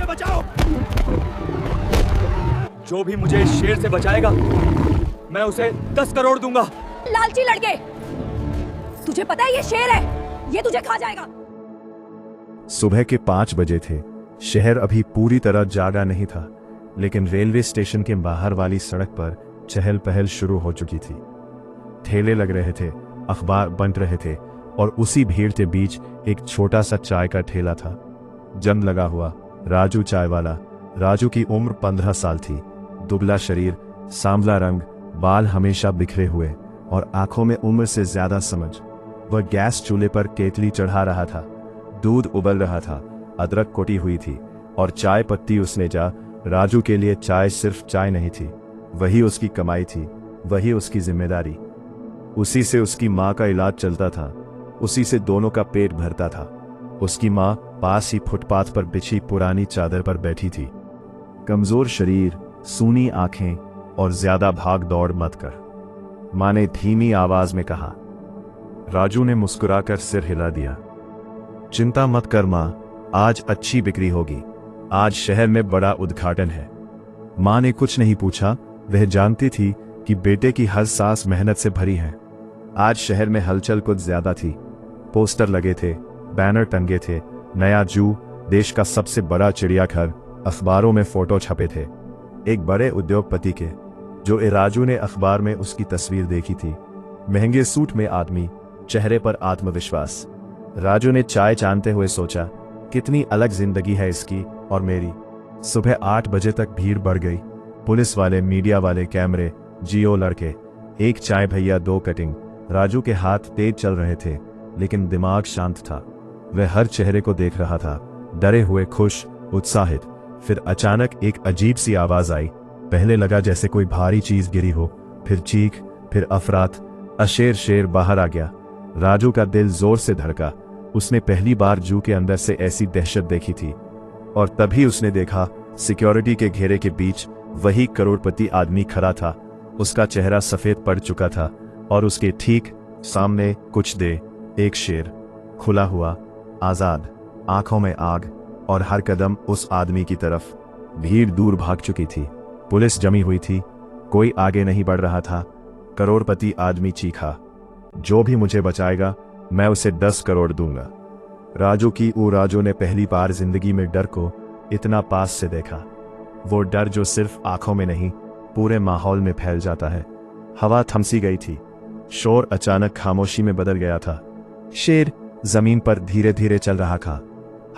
बचाओ। जो भी मुझे इस शेर से बचाएगा मैं उसे 10 करोड़ दूंगा। लालची लड़के, तुझे पता है ये शेर है, ये तुझे खा जाएगा। सुबह के 5 बजे थे। शहर अभी पूरी तरह जागा नहीं था, लेकिन रेलवे स्टेशन के बाहर वाली सड़क पर चहल पहल शुरू हो चुकी थी। ठेले लग रहे थे, अखबार बंट रहे थे और उसी भीड़ के बीच एक छोटा सा चाय का ठेला था। जंग लगा हुआ राजू चाय वाला। राजू की उम्र 15 साल थी। दुबला शरीर, सांवला रंग, बाल हमेशा बिखरे हुए और आंखों में उम्र से ज्यादा समझ। वह गैस चूल्हे पर केतली चढ़ा रहा था। दूध उबल रहा था, अदरक कोटी हुई थी और चाय पत्ती उसने जा। राजू के लिए चाय सिर्फ चाय नहीं थी, वही उसकी कमाई थी, वही उसकी जिम्मेदारी। उसी से उसकी माँ का इलाज चलता था, उसी से दोनों का पेट भरता था। उसकी माँ पास ही फुटपाथ पर बिछी पुरानी चादर पर बैठी थी। कमजोर शरीर, सूनी आंखें और ज्यादा भाग दौड़ मत कर, माँ ने धीमी आवाज में कहा। राजू ने मुस्कुराकर सिर हिला दिया। चिंता मत कर माँ, आज अच्छी बिक्री होगी, आज शहर में बड़ा उद्घाटन है। माँ ने कुछ नहीं पूछा, वह जानती थी कि बेटे की हर सांस मेहनत से भरी है। आज शहर में हलचल कुछ ज्यादा थी। पोस्टर लगे थे, बैनर टंगे थे, नया जू, देश का सबसे बड़ा चिड़ियाघर, अखबारों में फोटो छपे थे एक बड़े उद्योगपति के, जो राजू ने अखबार में उसकी तस्वीर देखी थी। महंगे सूट में आदमी, चेहरे पर आत्मविश्वास। राजू ने चाय छानते हुए सोचा, कितनी अलग जिंदगी है इसकी और मेरी। सुबह 8 बजे तक भीड़ बढ़ गई। पुलिस वाले, मीडिया वाले, कैमरे, जियो लड़के, एक चाय भैया, 2 कटिंग। राजू के हाथ तेज चल रहे थे, लेकिन दिमाग शांत था। वह हर चेहरे को देख रहा था, डरे हुए, खुश, उत्साहित। फिर अचानक एक अजीब सी आवाज आई। पहले लगा जैसे कोई भारी चीज गिरी हो, फिर चीख, फिर अफरात। शेर बाहर आ गया। राजू का दिल जोर से धड़का। उसने पहली बार जू के अंदर से ऐसी दहशत देखी थी। और तभी उसने देखा, सिक्योरिटी के घेरे के बीच वही करोड़पति आदमी खड़ा था। उसका चेहरा सफेद पड़ चुका था और उसके ठीक सामने कुछ देर एक शेर, खुला हुआ, आजाद, आंखों में आग, और हर कदम उस आदमी की तरफ। भीड़ दूर भाग चुकी थी, पुलिस जमी हुई थी, कोई आगे नहीं बढ़ रहा था। करोड़पति आदमी चीखा, जो भी मुझे बचाएगा मैं उसे 10 करोड़ दूंगा। राजू ने पहली बार जिंदगी में डर को इतना पास से देखा। वो डर जो सिर्फ आंखों में नहीं, पूरे माहौल में फैल जाता है। हवा थमसी गई थी, शोर अचानक खामोशी में बदल गया था। शेर जमीन पर धीरे धीरे चल रहा था।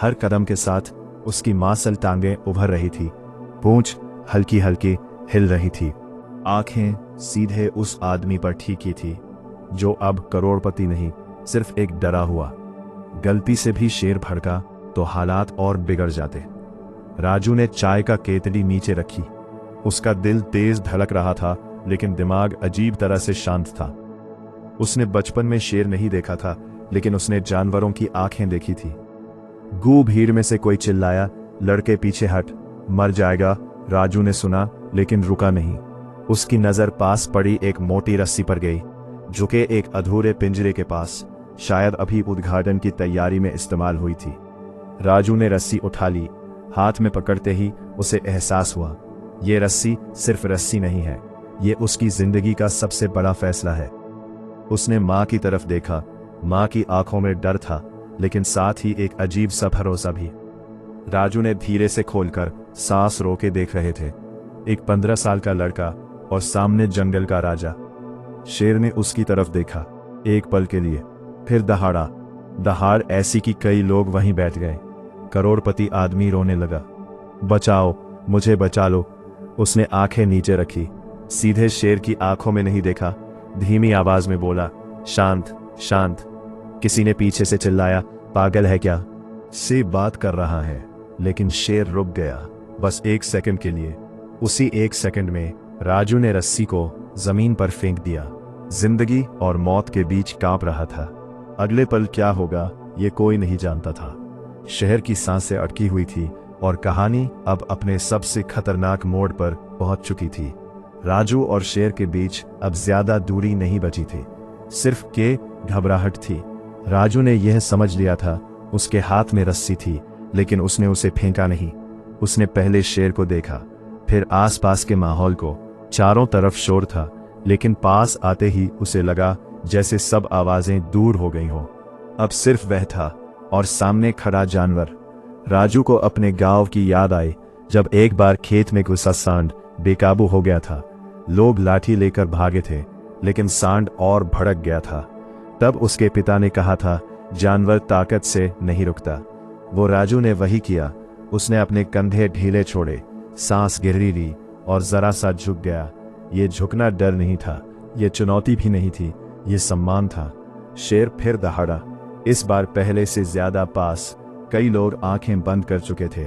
हर कदम के साथ उसकी मांसल टांगें उभर रही थी, पूंछ हल्की हल्की हिल रही थी। आंखें सीधे उस आदमी पर टिकी थी, जो अब करोड़पति नहीं, सिर्फ एक डरा हुआ। गलती से भी शेर भड़का तो हालात और बिगड़ जाते। राजू ने चाय का केतली नीचे रखी। उसका दिल तेज धड़क रहा था, लेकिन दिमाग अजीब तरह से शांत था। उसने बचपन में शेर नहीं देखा था, लेकिन उसने जानवरों की आंखें देखी थी। गू भीड़ में से कोई चिल्लाया, लड़के पीछे हट, मर जाएगा। राजू ने सुना, लेकिन रुका नहीं। उसकी नजर पास पड़ी एक मोटी रस्सी पर गई, झुके एक अधूरे पिंजरे के पास। शायद अभी उद्घाटन की तैयारी में इस्तेमाल हुई थी। राजू ने रस्सी उठा ली। हाथ में पकड़ते ही उसे एहसास हुआ, ये रस्सी सिर्फ रस्सी नहीं है, ये उसकी जिंदगी का सबसे बड़ा फैसला है। उसने माँ की तरफ देखा। माँ की आंखों में डर था, लेकिन साथ ही एक अजीब सा भरोसा भी। राजू ने धीरे से खोलकर सांस रोके देख रहे थे। एक 15 साल का लड़का और सामने जंगल का राजा। शेर ने उसकी तरफ देखा, एक पल के लिए, फिर दहाड़ा। दहाड़ ऐसी कि कई लोग वहीं बैठ गए। करोड़पति आदमी रोने लगा, बचाओ, मुझे बचा लो। उसने आंखें नीचे रखी, सीधे शेर की आंखों में नहीं देखा। धीमी आवाज में बोला, शांत शांत। किसी ने पीछे से चिल्लाया, पागल है क्या, से बात कर रहा है। लेकिन शेर रुक गया, बस 1 सेकंड के लिए। उसी 1 सेकंड में राजू ने रस्सी को जमीन पर फेंक दिया। जिंदगी और मौत के बीच कांप रहा था। अगले पल क्या होगा ये कोई नहीं जानता था। शहर की सांसें अटकी हुई थी और कहानी अब अपने सबसे खतरनाक मोड़ पर पहुंच चुकी थी। राजू और शेर के बीच अब ज्यादा दूरी नहीं बची थी, सिर्फ के घबराहट थी। राजू ने यह समझ लिया था, उसके हाथ में रस्सी थी, लेकिन उसने उसे फेंका नहीं। उसने पहले शेर को देखा, फिर आसपास के माहौल को। चारों तरफ शोर था, लेकिन पास आते ही उसे लगा जैसे सब आवाजें दूर हो गई हों। अब सिर्फ वह था और सामने खड़ा जानवर। राजू को अपने गांव की याद आई, जब एक बार खेत में घुसा सांड बेकाबू हो गया था। लोग लाठी लेकर भागे थे, लेकिन सांड और भड़क गया था। तब उसके पिता ने कहा था, जानवर ताकत से नहीं रुकता। वो राजू ने वही किया। उसने अपने कंधे ढीले छोड़े, सांस गहरी ली और जरा सा झुक गया। ये झुकना डर नहीं था, ये चुनौती भी नहीं थी, ये सम्मान था। शेर फिर दहाड़ा, इस बार पहले से ज्यादा पास। कई लोग आंखें बंद कर चुके थे।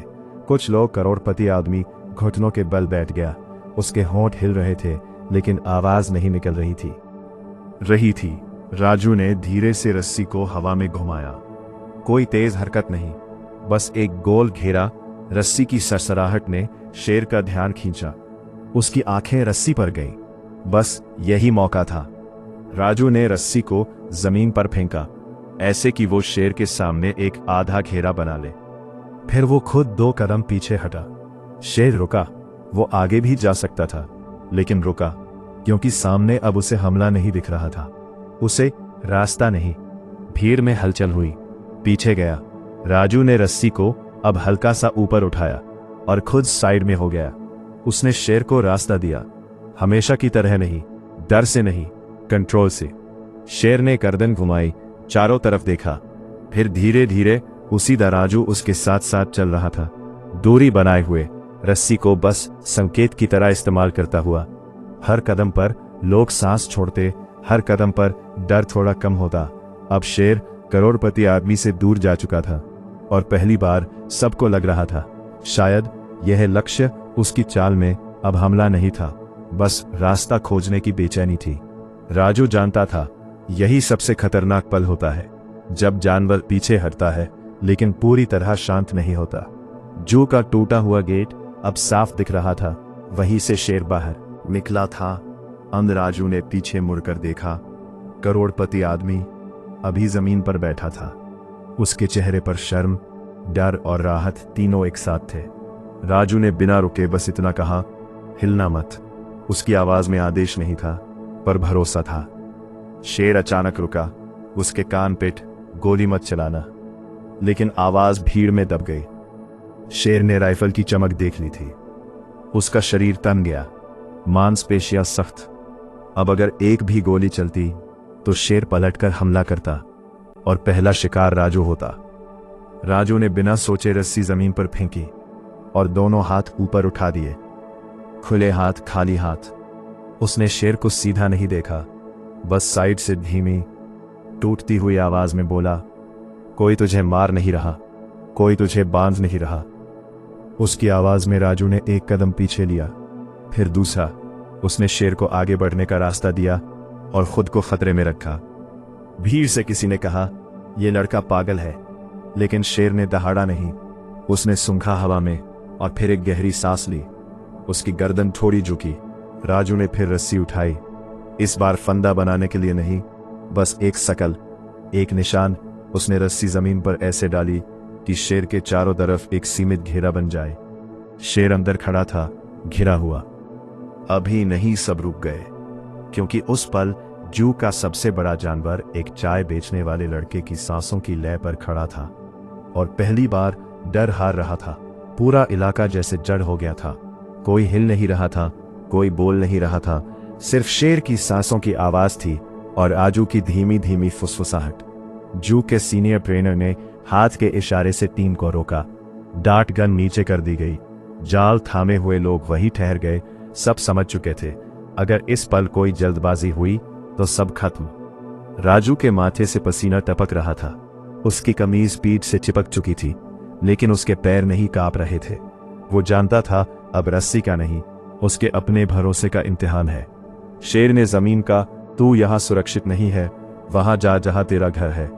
कुछ लोग करोड़पति आदमी घुटनों के बल बैठ गया। उसके होंठ हिल रहे थे, लेकिन आवाज नहीं निकल रही थी। राजू ने धीरे से रस्सी को हवा में घुमाया। कोई तेज हरकत नहीं, बस एक गोल घेरा। रस्सी की सरसराहट ने शेर का ध्यान खींचा। उसकी आंखें रस्सी पर गईं। बस यही मौका था। राजू ने रस्सी को जमीन पर फेंका, ऐसे कि वो शेर के सामने एक आधा घेरा बना ले। फिर वो खुद 2 कदम पीछे हटा। शेर रुका। वो आगे भी जा सकता था, लेकिन रुका, क्योंकि सामने अब उसे हमला नहीं दिख रहा था। उसे रास्ता नहीं। भीड़ में हलचल हुई। पीछे गया। राजू ने रस्सी को अब हल्का सा ऊपर उठाया और खुद साइड में हो गया। उसने शेर को रास्ता दिया, हमेशा की तरह नहीं, डर से नहीं, कंट्रोल से। शेर ने गर्दन घुमाई, चारों तरफ देखा, फिर धीरे धीरे उसी तरह राजू उसके साथ साथ चल रहा था, दूरी बनाए हुए, रस्सी को बस संकेत की तरह इस्तेमाल करता हुआ। हर कदम पर लोग सांस छोड़ते, हर कदम पर डर थोड़ा कम होता। अब शेर करोड़पति आदमी से दूर जा चुका था और पहली बार सबको लग रहा था शायद यह लक्ष्य उसकी चाल में अब हमला नहीं था, बस रास्ता खोजने की बेचैनी थी। राजू जानता था यही सबसे खतरनाक पल होता है, जब जानवर पीछे हटता है लेकिन पूरी तरह शांत नहीं होता। जू का टूटा हुआ गेट अब साफ दिख रहा था, वहीं से शेर बाहर निकला था। अंदर राजू ने पीछे मुड़कर देखा। करोड़पति आदमी अभी जमीन पर बैठा था। उसके चेहरे पर शर्म, डर और राहत तीनों एक साथ थे। राजू ने बिना रुके बस इतना कहा, हिलना मत। उसकी आवाज में आदेश नहीं था, पर भरोसा था। शेर अचानक रुका। उसके कान पिट, गोली मत चलाना। लेकिन आवाज भीड़ में दब गई। शेर ने राइफल की चमक देख ली थी। उसका शरीर तन गया, मांसपेशियां सख्त। अब अगर एक भी गोली चलती तो शेर पलटकर हमला करता और पहला शिकार राजू होता। राजू ने बिना सोचे रस्सी जमीन पर फेंकी और दोनों हाथ ऊपर उठा दिए, खुले हाथ, खाली हाथ। उसने शेर को सीधा नहीं देखा, बस साइड से धीमी टूटती हुई आवाज में बोला, कोई तुझे मार नहीं रहा, कोई तुझे बांध नहीं रहा। उसकी आवाज में राजू ने एक कदम पीछे लिया, फिर दूसरा। उसने शेर को आगे बढ़ने का रास्ता दिया और खुद को खतरे में रखा। भीड़ से किसी ने कहा, यह लड़का पागल है, लेकिन शेर ने दहाड़ा नहीं। उसने सूंघा हवा में और फिर एक गहरी सांस ली। उसकी गर्दन थोड़ी झुकी। राजू ने फिर रस्सी उठाई, इस बार फंदा बनाने के लिए नहीं, बस एक शकल, एक निशान। उसने रस्सी जमीन पर ऐसे डाली कि शेर के चारों तरफ एक सीमित घेरा बन जाए। शेर अंदर खड़ा था, घिरा हुआ। अभी नहीं सब रुक गए, क्योंकि उस पल जू का सबसे बड़ा जानवर एक चाय बेचने वाले लड़के की सांसों की लय पर खड़ा था और पहली बार डर हार रहा था। पूरा इलाका जैसे जड़ हो गया था। कोई हिल नहीं रहा था, कोई बोल नहीं रहा था, सिर्फ शेर की सांसों की आवाज थी और आजू की धीमी धीमी फुसफुसाहट। जू के सीनियर ट्रेनर ने हाथ के इशारे से टीम को रोका। डार्ट गन नीचे कर दी गई। जाल थामे हुए लोग वहीं ठहर गए। सब समझ चुके थे, अगर इस पल कोई जल्दबाजी हुई तो सब खत्म। राजू के माथे से पसीना टपक रहा था। उसकी कमीज पीठ से चिपक चुकी थी, लेकिन उसके पैर नहीं कांप रहे थे। वो जानता था अब रस्सी का नहीं, उसके अपने भरोसे का इम्तिहान है। शेर ने जमीन का, तू यहां सुरक्षित नहीं है, वहां जा जहां तेरा घर है।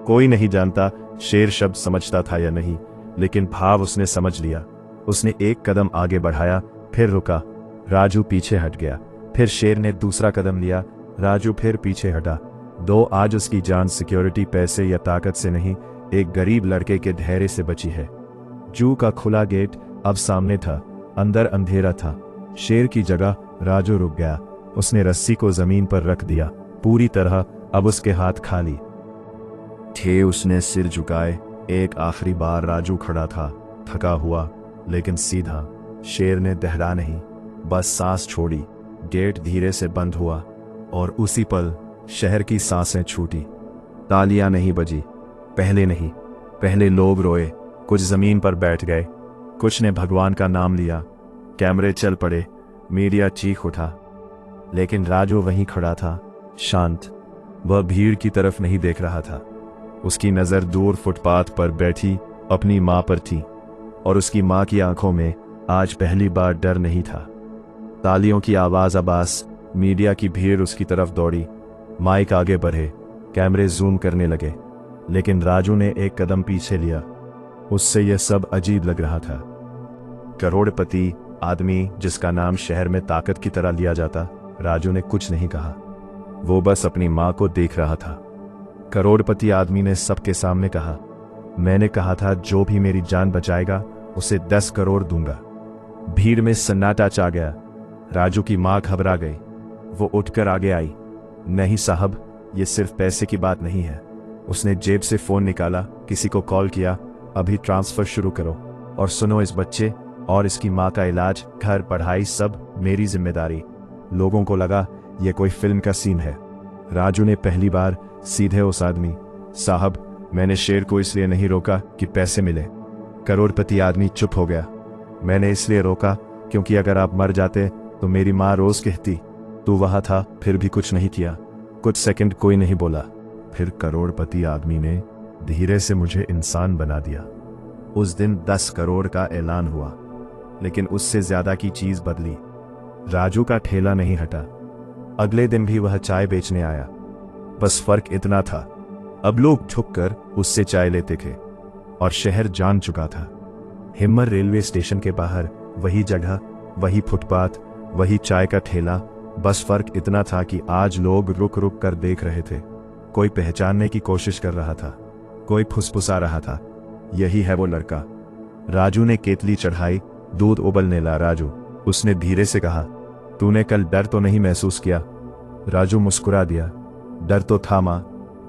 कोई नहीं जानता शेर शब्द समझता था या नहीं, लेकिन भाव उसने समझ लिया। उसने एक कदम आगे बढ़ाया, फिर रुका। राजू पीछे हट गया। फिर शेर ने दूसरा कदम लिया। राजू फिर पीछे हटा। दो आज उसकी जान सिक्योरिटी, पैसे या ताकत से नहीं, एक गरीब लड़के के धैर्य से बची है। जू का खुला गेट अब सामने था, अंदर अंधेरा था। शेर की जगह राजू रुक गया। उसने रस्सी को जमीन पर रख दिया, पूरी तरह अब उसके हाथ खाली थे। उसने सिर झुकाए। एक आखिरी बार राजू खड़ा था, थका हुआ लेकिन सीधा। शेर ने दहरा नहीं, बस सांस छोड़ी। गेट धीरे से बंद हुआ और उसी पल शहर की सांसें छूटी। तालियां नहीं बजी, पहले नहीं। पहले लोग रोए, कुछ जमीन पर बैठ गए, कुछ ने भगवान का नाम लिया। कैमरे चल पड़े, मीडिया चीख उठा, लेकिन राजू वहीं खड़ा था, शांत। वह भीड़ की तरफ नहीं देख रहा था। उसकी नजर दूर फुटपाथ पर बैठी अपनी मां पर थी, और उसकी मां की आंखों में आज पहली बार डर नहीं था। तालियों की आवाज आबास, मीडिया की भीड़ उसकी तरफ दौड़ी। माइक आगे बढ़े, कैमरे जूम करने लगे, लेकिन राजू ने एक कदम पीछे लिया। उससे यह सब अजीब लग रहा था। करोड़पति आदमी जिसका नाम शहर में ताकत की तरह लिया जाता, राजू ने कुछ नहीं कहा। वो बस अपनी मां को देख रहा था। करोड़पति आदमी ने सबके सामने कहा, मैंने कहा था जो भी मेरी जान बचाएगा उसे 10 करोड़ दूंगा। भीड़ में सन्नाटा छा गया। राजू की मां घबरा गई। वो उठकर आगे आई। नहीं साहब, ये सिर्फ पैसे की बात नहीं है। उसने जेब से फोन निकाला, किसी को कॉल किया, अभी ट्रांसफर शुरू करो। और सुनो, इस बच्चे और इसकी मां का इलाज, घर, पढ़ाई सब मेरी जिम्मेदारी। लोगों को लगा यह कोई फिल्म का सीन है। राजू ने पहली बार सीधे उस आदमी, साहब मैंने शेर को इसलिए नहीं रोका कि पैसे मिले। करोड़पति आदमी चुप हो गया। मैंने इसलिए रोका क्योंकि अगर आप मर जाते तो मेरी मां रोज कहती तू वहां था, फिर भी कुछ नहीं किया। कुछ सेकंड कोई नहीं बोला। फिर करोड़पति आदमी ने धीरे से मुझे इंसान बना दिया। उस दिन 10 करोड़ का ऐलान हुआ, लेकिन उससे ज्यादा की चीज बदली। राजू का ठेला नहीं हटा। अगले दिन भी वह चाय बेचने आया। बस फर्क इतना था, अब लोग झुककर उससे चाय लेते थे और शहर जान चुका था। हिम्मर रेलवे स्टेशन के बाहर वही जगह, वही फुटपाथ, वही चाय का ठेला। बस फर्क इतना था कि आज लोग रुक रुक कर देख रहे थे। कोई पहचानने की कोशिश कर रहा था, कोई फुसफुसा रहा था, यही है वो लड़का। राजू ने केतली चढ़ाई, दूध उबलने ला। राजू, उसने धीरे से कहा, तूने कल डर तो नहीं महसूस किया? राजू मुस्कुरा दिया। डर तो था मां,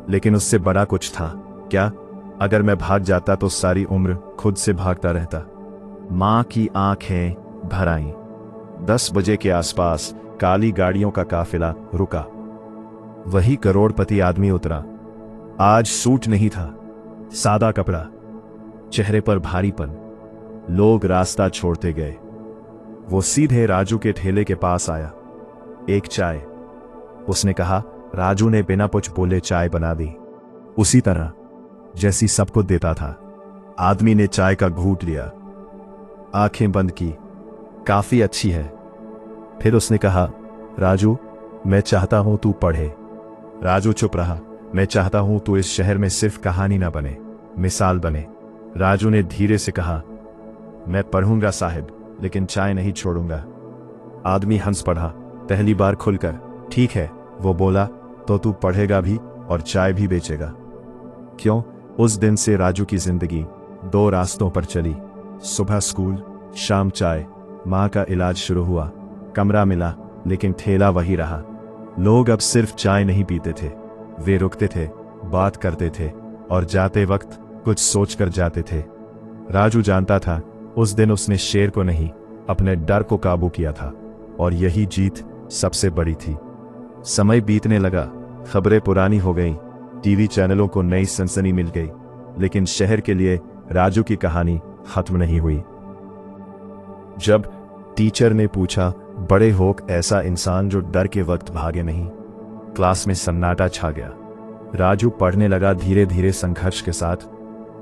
लेकिन उससे बड़ा कुछ था। क्या? अगर मैं भाग जाता तो सारी उम्र खुद से भागता रहता। मां की आंखें भर आईं। 10 बजे के आसपास काली गाड़ियों का काफिला रुका। वही करोड़पति आदमी उतरा। आज सूट नहीं था, सादा कपड़ा, चेहरे पर भारीपन। लोग रास्ता छोड़ते गए। वो सीधे राजू के ठेले के पास आया। एक चाय, उसने कहा। राजू ने बिना कुछ बोले चाय बना दी, उसी तरह जैसी सबको देता था। आदमी ने चाय का घूंट लिया, आंखें बंद की। काफी अच्छी है। फिर उसने कहा, राजू मैं चाहता हूं तू पढ़े। राजू चुप रहा। मैं चाहता हूं तू इस शहर में सिर्फ कहानी ना बने, मिसाल बने। राजू ने धीरे से कहा, मैं पढ़ूंगा साहिब, लेकिन चाय नहीं छोड़ूंगा। आदमी हंस पड़ा, पहली बार खुलकर। ठीक है, वो बोला, तो तू पढ़ेगा भी और चाय भी बेचेगा। क्यों? उस दिन से राजू की जिंदगी 2 रास्तों पर चली। सुबह स्कूल, शाम चाय। मां का इलाज शुरू हुआ, कमरा मिला, लेकिन ठेला वही रहा। लोग अब सिर्फ चाय नहीं पीते थे, वे रुकते थे, बात करते थे और जाते वक्त कुछ सोचकर जाते थे। राजू जानता था उस दिन उसने शेर को नहीं, अपने डर को काबू किया था, और यही जीत सबसे बड़ी थी। समय बीतने लगा, खबरें पुरानी हो गईं, टीवी चैनलों को नई सनसनी मिल गई, लेकिन शहर के लिए राजू की कहानी खत्म नहीं हुई। जब टीचर ने पूछा, बड़े होक ऐसा इंसान जो डर के वक्त भागे नहीं, क्लास में सन्नाटा छा गया। राजू पढ़ने लगा, धीरे धीरे संघर्ष के साथ।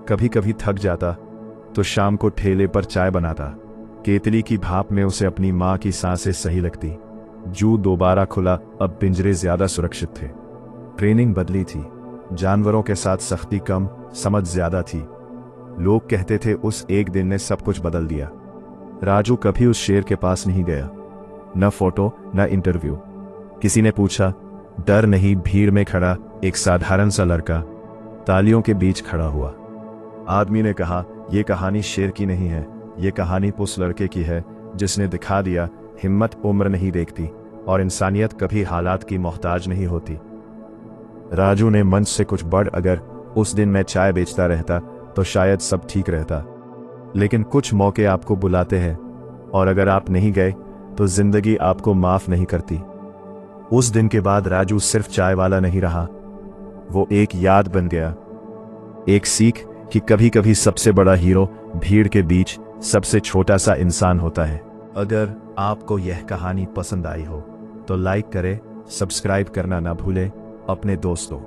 कभी कभी थक जाता तो शाम को ठेले पर चाय बनाता। केतली की भाप में उसे अपनी मां की सांसें सही लगती। जू दोबारा खुला, अब पिंजरे ज्यादा सुरक्षित थे। ट्रेनिंग बदली थी, जानवरों के साथ सख्ती कम, समझ ज्यादा थी। लोग कहते थे उस एक दिन ने सब कुछ बदल दिया। राजू कभी उस शेर के पास नहीं गया, न फोटो न इंटरव्यू। किसी ने पूछा, डर नहीं, भीड़ में खड़ा एक साधारण सा लड़का तालियों के बीच खड़ा हुआ। आदमी ने कहा, यह कहानी शेर की नहीं है, ये कहानी उस लड़के की है जिसने दिखा दिया हिम्मत उम्र नहीं देखती और इंसानियत कभी हालात की मोहताज नहीं होती। राजू ने मंच से कुछ बढ़, अगर उस दिन मैं चाय बेचता रहता तो शायद सब ठीक रहता, लेकिन कुछ मौके आपको बुलाते हैं और अगर आप नहीं गए तो जिंदगी आपको माफ नहीं करती। उस दिन के बाद राजू सिर्फ चाय वाला नहीं रहा, वो एक याद बन गया, एक सीख कि कभी कभी सबसे बड़ा हीरो भीड़ के बीच सबसे छोटा सा इंसान होता है। अगर आपको यह कहानी पसंद आई हो तो लाइक करें, सब्सक्राइब करना ना भूलें। अपने दोस्तों